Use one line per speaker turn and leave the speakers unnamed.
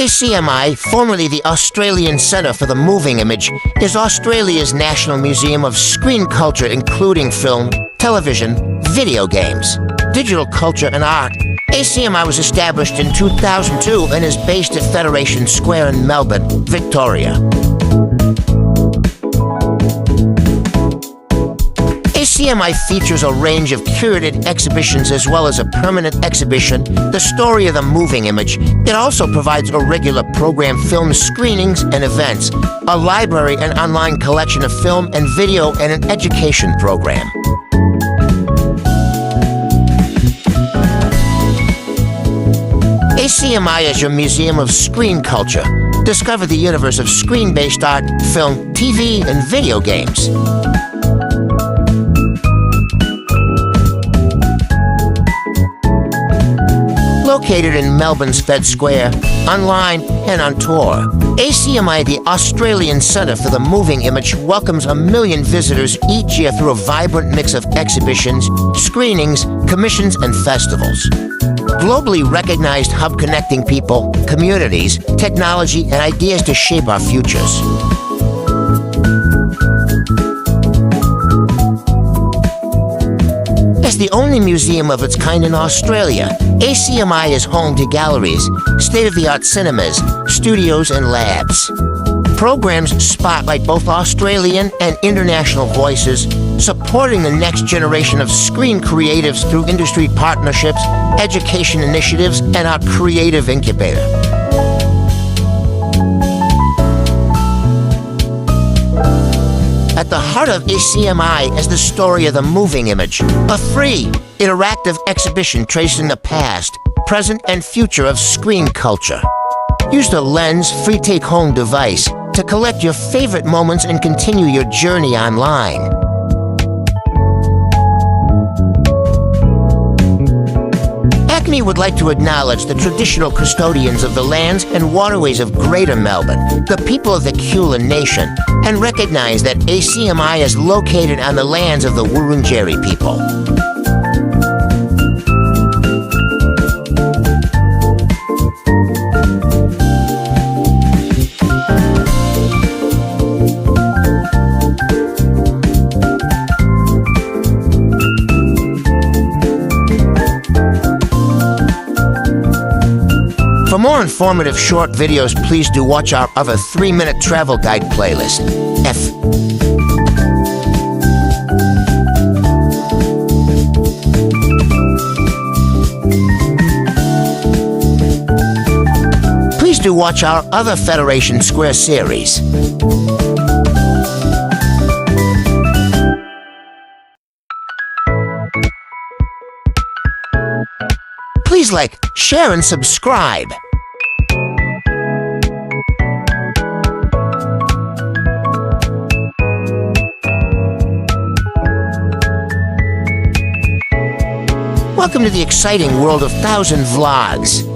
ACMI, formerly the Australian Centre for the Moving Image, is Australia's national museum of screen culture including film, television, video games, digital culture and art. ACMI was established in 2002 and is based at Federation Square in Melbourne, Victoria. ACMI features a range of curated exhibitions as well as a permanent exhibition, The Story of the Moving Image. It also provides a regular program film screenings and events, a library and online collection of film and video, and an education program. ACMI is your museum of screen culture. Discover the universe of screen-based art, film, TV, and video games. Located in Melbourne's Fed Square, online and on tour, ACMI, the Australian Centre for the Moving Image, welcomes 1 million visitors each year through a vibrant mix of exhibitions, screenings, commissions, and festivals. Globally recognized hub connecting people, communities, technology, and ideas to shape our futures. As the only museum of its kind in Australia, ACMI is home to galleries, state-of-the-art cinemas, studios, and labs. Programs spotlight both Australian and international voices, supporting the next generation of screen creatives through industry partnerships, education initiatives, and our creative incubator. At the heart of ACMI is the story of the moving image, a free, interactive exhibition tracing the past, present, and future of screen culture. Use the Lens free take-home device to collect your favorite moments and continue your journey online. ACMI would like to acknowledge the traditional custodians of the lands and waterways of Greater Melbourne, the people of the Kulin Nation, and recognize that ACMI is located on the lands of the Wurundjeri people. For more informative short videos, please do watch our other 3-minute travel guide playlist. Please do watch our other Federation Square series. Please like, share, and subscribe. Welcome to the exciting world of 1,000 vlogs.